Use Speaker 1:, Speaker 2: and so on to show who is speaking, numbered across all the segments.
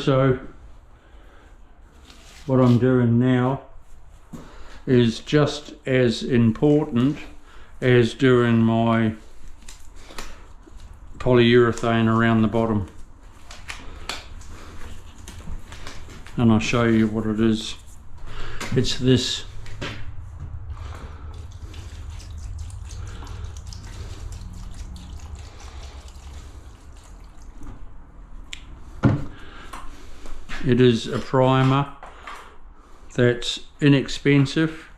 Speaker 1: So what I'm doing now is just as important as doing my polyurethane around the bottom, and I'll show you what it is. It's this. It is a primer that's inexpensive,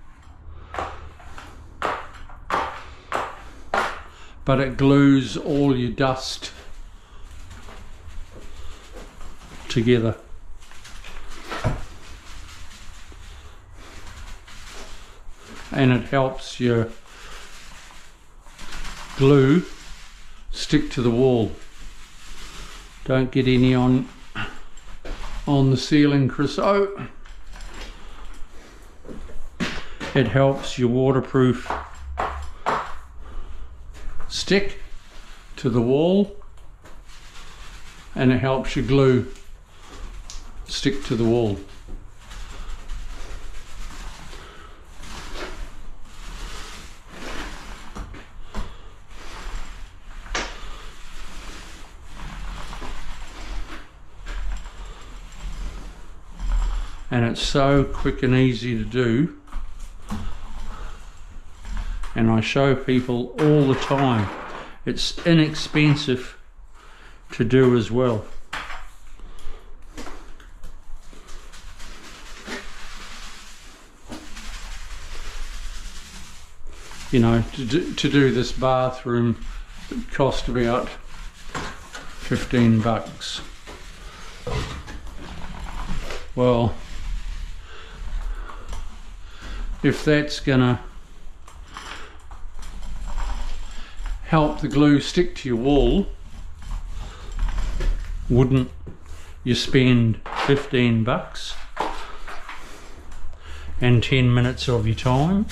Speaker 1: but it glues all your dust together. And it helps your glue stick to the wall. Don't get any on the ceiling, Chris. Oh, it helps your waterproof stick to the wall, and it helps your glue stick to the wall. And it's so quick and easy to do, and I show people all the time. It's inexpensive to do as well. You know, to do this bathroom, it cost about 15 bucks. Well, if that's gonna help the glue stick to your wall, wouldn't you spend 15 bucks and 10 minutes of your time?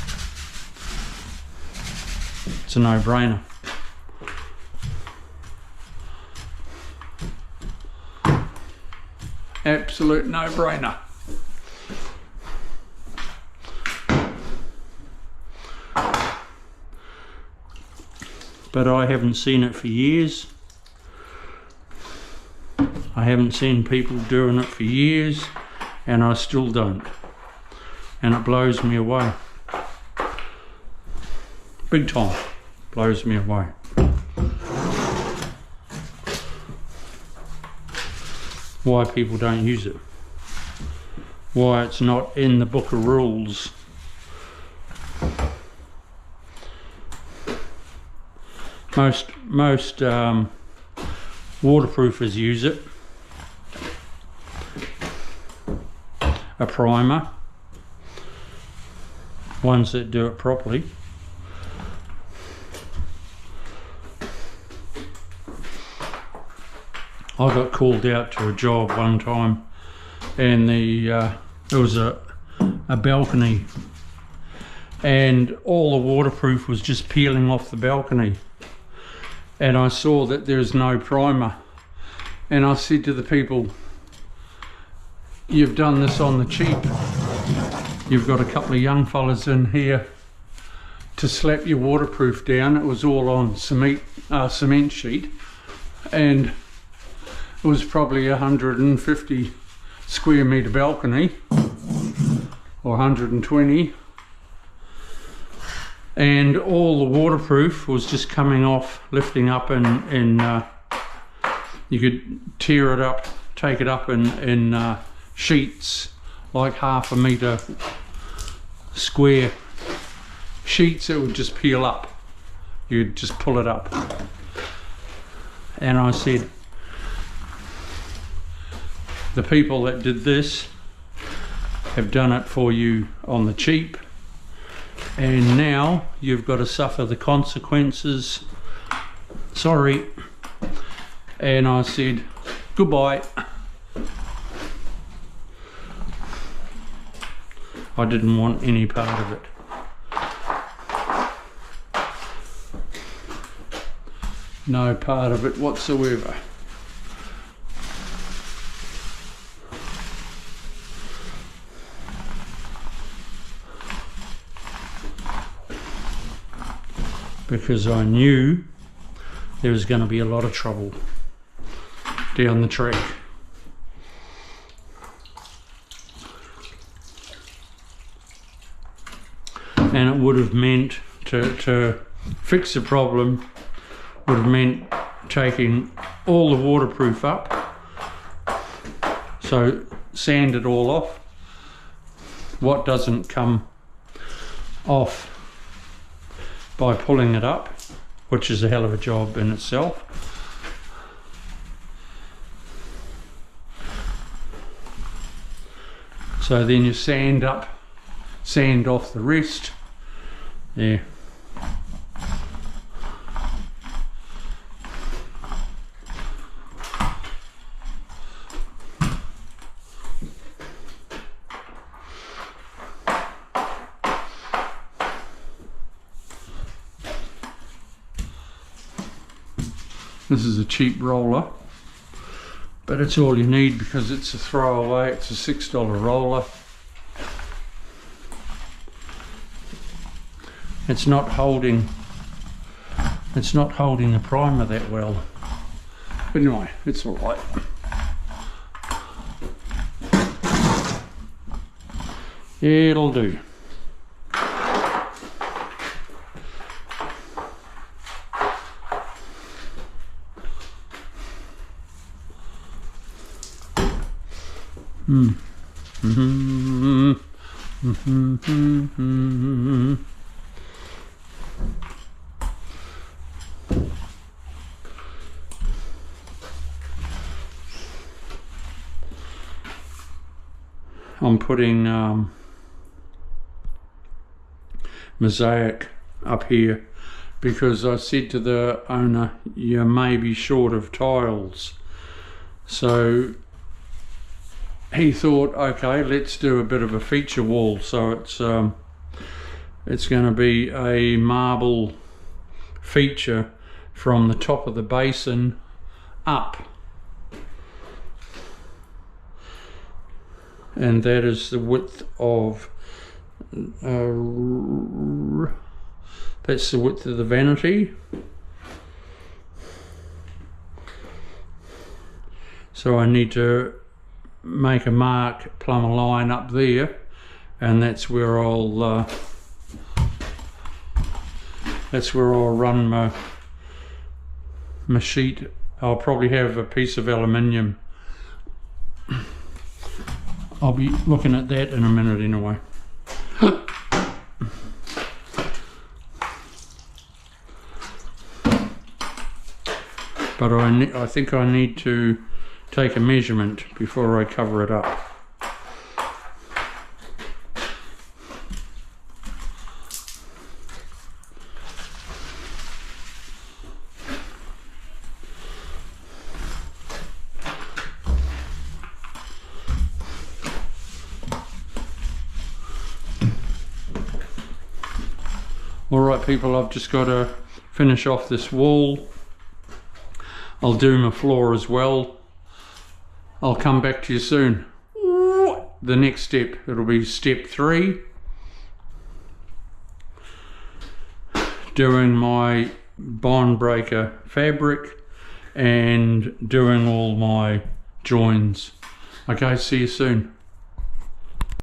Speaker 1: It's a no-brainer. Absolute no-brainer. But I haven't seen it for years. I haven't seen people doing it for years, and I still don't. And it blows me away. Big time. Blows me away. Why people don't use it. Why it's not in the book of rules. Most waterproofers use it. A primer. Ones that do it properly. I got called out to a job one time, and there was a balcony, and all the waterproof was just peeling off the balcony. And I saw that there's no primer, and I said to the people, "You've done this on the cheap. You've got a couple of young fellas in here to slap your waterproof down." It was all on cement sheet, and it was probably 150 square metre balcony, or 120. And all the waterproof was just coming off, lifting up, and you could tear it up, take it up in sheets, like 1/2 metre square sheets. It would just peel up. You'd just pull it up. And I said, the people that did this have done it for you on the cheap, and now you've got to suffer the consequences. Sorry. And I said, goodbye. I didn't want any part of it. No part of it whatsoever. because I knew there was going to be a lot of trouble down the track. And it would have meant to fix the problem, would have meant taking all the waterproof up, so sand it all off. What doesn't come off by pulling it up, which is a hell of a job in itself. So then you sand off the rest. Yeah. This is a cheap roller, but it's all you need because it's a throwaway. It's a $6 roller. It's not holding the primer that well. But anyway, it's all right. It'll do. I'm putting mosaic up here because I said to the owner, you may be short of tiles. So he thought, okay, let's do a bit of a feature wall. So it's going to be a marble feature from the top of the basin up, and that is the width of that's the width of the vanity. So I need to make a mark, plumb a line up there, and that's where I'll run my sheet. I'll probably have a piece of aluminium. I'll be looking at that in a minute anyway. But I think I need to take a measurement before I cover it up. Alright people, I've just got to finish off this wall. I'll do my floor as well. I'll come back to you soon. The next step, it'll be step 3. Doing my bond breaker fabric and doing all my joins. Okay, see you soon.